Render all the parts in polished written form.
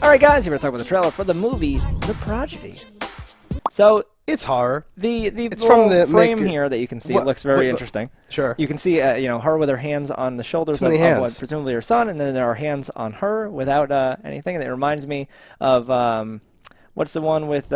All right, guys, here we're talking about the trailer for the movie The Prodigy. So it's horror. It's from the frame here that you can see. It looks very interesting. Sure. You can see her with her hands on the shoulders of what presumably her son, and then there are hands on her without anything. And it reminds me of what's the one with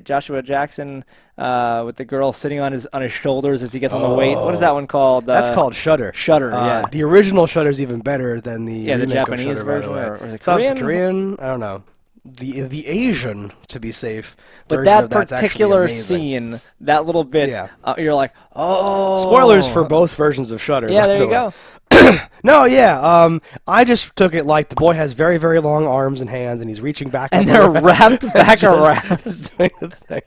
Joshua Jackson with the girl sitting on his shoulders as he gets on the weight. What is that one called? That's called Shudder. Shudder, yeah. The original Shudder is even better than the remake Japanese of Shudder, version, by the way. or is it Korean? Korean? Korean? I don't know. The Asian, to be safe, but that particular scene, that little bit, you're like, oh. Spoilers for both versions of Shudder. Yeah, there you go. No, yeah. I just took it like the boy has very, very long arms and hands, and he's reaching back. And they're wrapped back around. Just doing the thing.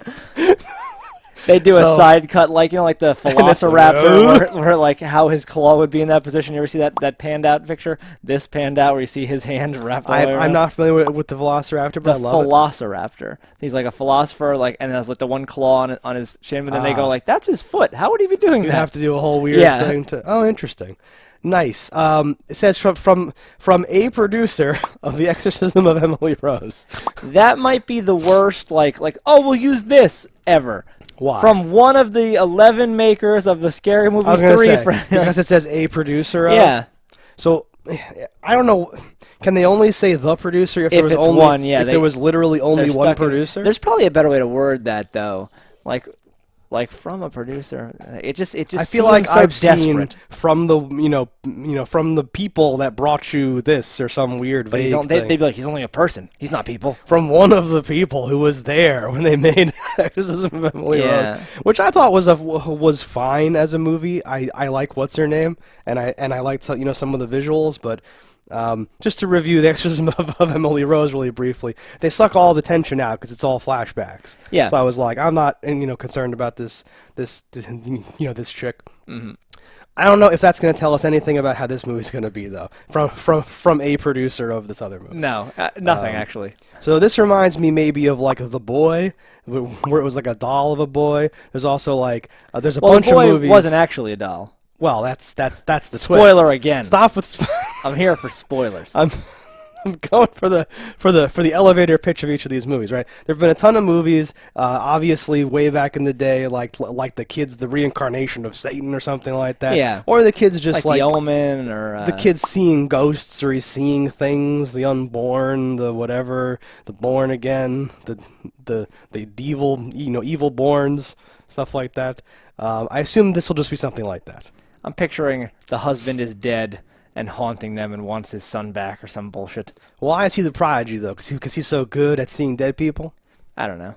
They do a side cut, like like the Velociraptor, where like how his claw would be in that position. You ever see that panned out picture? This panned out where you see his hand wrapped all the way around. I'm not familiar with the Velociraptor, but I love it. The Velociraptor. He's like a philosopher, and has like the one claw on his chin, but then they go like, "That's his foot. How would he be doing that?" You have to do a whole weird thing to. Oh, interesting. Nice. It says from a producer of The Exorcism of Emily Rose. That might be the worst. Like we'll use this ever. Why? From one of the 11 makers of the Scary Movie 3. Because it says a producer of? Yeah. So, I don't know. Can they only say the producer if there was only one? Yeah. If there was literally only one producer? There's probably a better way to word that, though. Like from a producer, it just. I feel like so I've desperate. seen from the from the people that brought you this or some weird vague thing. They'd be like, he's only a person. He's not people. From one of the people who was there when they made Exorcism of Emily Rose, which I thought was fine as a movie. I like what's her name, and I liked some of the visuals, but. Just to review The Exorcism of Emily Rose really briefly, they suck all the tension out because it's all flashbacks. Yeah. So I was like, I'm not, concerned about this chick. Mm-hmm. I don't know if that's going to tell us anything about how this movie's going to be, though, from a producer of this other movie. No, nothing actually. So this reminds me maybe of like The Boy, where it was like a doll of a boy. There's also like there's a bunch of movies. The Boy wasn't actually a doll. Well, that's the twist. Spoiler again. Stop with. I'm here for spoilers. I'm going for the elevator pitch of each of these movies, right? There've been a ton of movies, obviously way back in the day, like the kids, the reincarnation of Satan or something like that. Yeah. Or the kids just like The Omen, or the kids seeing ghosts or he's seeing things, the unborn, the whatever, the born again, the evil, evil borns, stuff like that. I assume this will just be something like that. I'm picturing the husband is dead and haunting them and wants his son back or some bullshit. Why is he the prodigy, though? Because he's so good at seeing dead people? I don't know.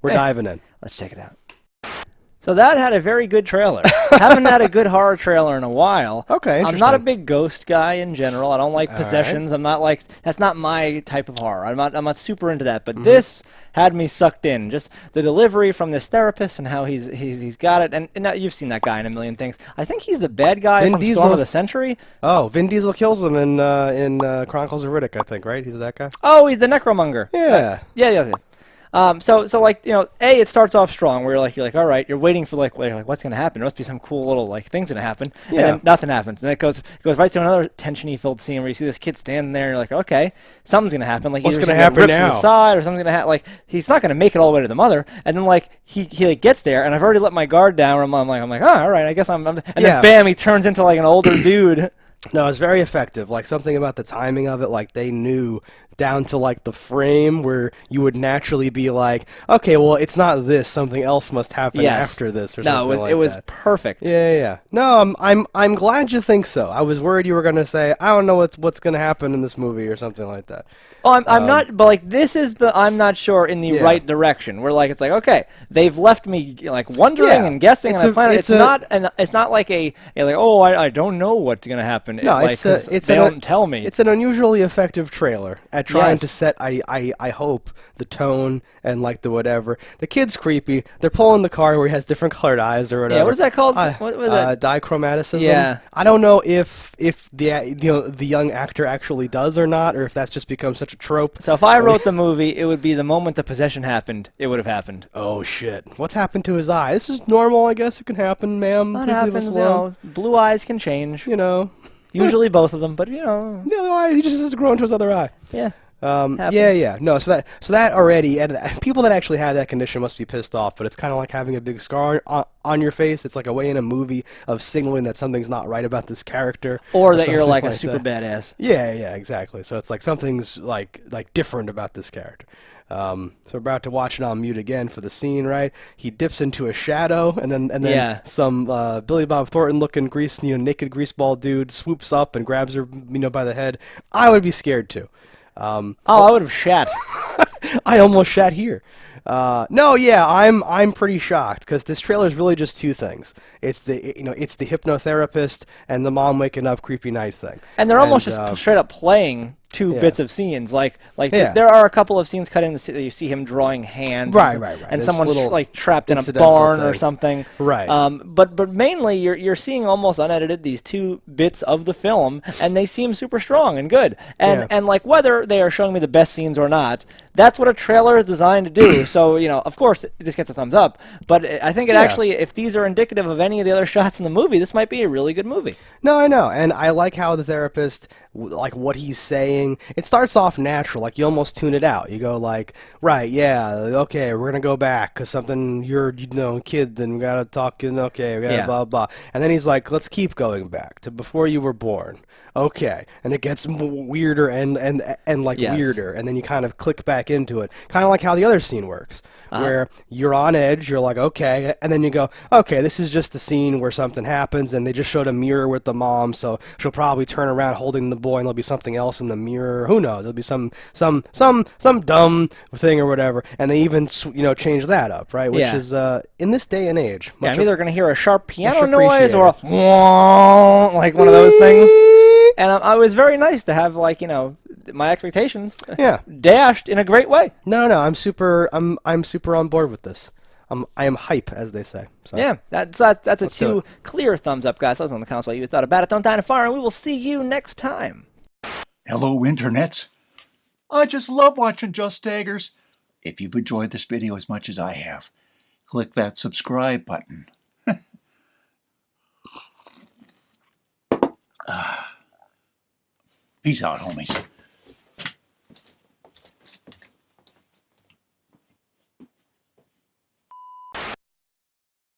We're diving in. Let's check it out. So that had a very good trailer. Haven't had a good horror trailer in a while. Okay, interesting. I'm not a big ghost guy in general. I don't like possessions. Right. I'm not like, that's not my type of horror. I'm not super into that. But this had me sucked in. Just the delivery from this therapist and how he's got it. And now you've seen that guy in a million things. I think he's the bad guy from Storm of the Century. Oh, Vin Diesel kills him in Chronicles of Riddick, I think, right? He's that guy? Oh, he's the necromonger. Yeah. Yeah. So like, it starts off strong where you're like, all right, you're waiting for like what's gonna happen? There must be some cool little like things gonna happen, and then nothing happens, and it goes right to another tensiony filled scene where you see this kid standing there, and you're like, okay, something's gonna happen. Like what's either gonna he's happen rip to now? the side or something's gonna happen. Like he's not gonna make it all the way to the mother, and then like he like gets there, and I've already let my guard down. Where I'm like, oh, all right, I guess I'm and then bam, he turns into like an older dude. No, it's very effective. Like something about the timing of it, like they knew down to like the frame where you would naturally be like, okay, well, it's not this. Something else must happen after this, or something like that. No, it was perfect. Yeah. No, I'm glad you think so. I was worried you were gonna say, I don't know what's gonna happen in this movie or something like that. Oh, I'm not, but like this is I'm not sure in the right direction. Where like it's like, okay, they've left me like wondering and guessing, and I plan it's not like I don't know what's gonna happen. No, they don't tell me. It's an unusually effective trailer at trying to set I hope the tone and like the whatever. The kid's creepy. They're pulling the car where he has different colored eyes or whatever. Yeah, what is that called? What was that? Dichromaticism. Yeah. I don't know if the young actor actually does or not, or if that's just become such a trope. So if I wrote the movie, it would be the moment the possession happened, it would have happened. Oh shit! What's happened to his eye? This is normal, I guess. It can happen, ma'am. That happens. Blue eyes can change. Usually both of them, but you know. The other eye, he just has to grow into his other eye. Yeah. Yeah. No, so that already, and people that actually have that condition must be pissed off. But it's kind of like having a big scar on your face. It's like a way in a movie of signaling that something's not right about this character, or that you're like a super badass. Yeah, exactly. So it's like something's like different about this character. So we're about to watch it on mute again for the scene, right? He dips into a shadow, and then some Billy Bob Thornton looking naked greaseball dude swoops up and grabs her, by the head. I would be scared too. I would have shat. I almost shat here. No, yeah, I'm pretty shocked because this trailer is really just two things. It's the hypnotherapist and the mom waking up creepy night thing. And they're almost just straight up playing two bits of scenes. Like there are a couple of scenes cut in that you see him drawing hands. Right. And someone's like trapped in a barn or something. Right. But mainly you're seeing almost unedited these two bits of the film, and they seem super strong and good. And like whether they are showing me the best scenes or not, that's what a trailer is designed to do. So, of course, this gets a thumbs up. But I think it actually, if these are indicative of any of the other shots in the movie, this might be a really good movie. No, I know. And I like how the therapist, like what he's saying, it starts off natural. Like you almost tune it out. You go like, right, yeah, okay, we're going to go back because something, you're, kids and we got to talk, okay, we got to blah, blah. And then he's like, let's keep going back to before you were born. Okay, and it gets weirder and weirder, and then you kind of click back into it, kind of like how the other scene works, where you're on edge, you're like, okay, and then you go, okay, this is just the scene where something happens, and they just showed a mirror with the mom, so she'll probably turn around holding the boy, and there'll be something else in the mirror. Who knows? There'll be some dumb thing or whatever, and they even change that up, right? Which is in this day and age. I'm either going to hear a sharp piano noise or a like one of those things. And I was very nice to have my expectations dashed in a great way. No, I'm super on board with this. I am hype, as they say. So. Yeah, that's a two clear thumbs up, guys. Let us know in the comments what you thought about it. Don't die in a fire, and we will see you next time. Hello, internets. I just love watching JustDaggers. If you've enjoyed this video as much as I have, click that subscribe button. Peace out, homies.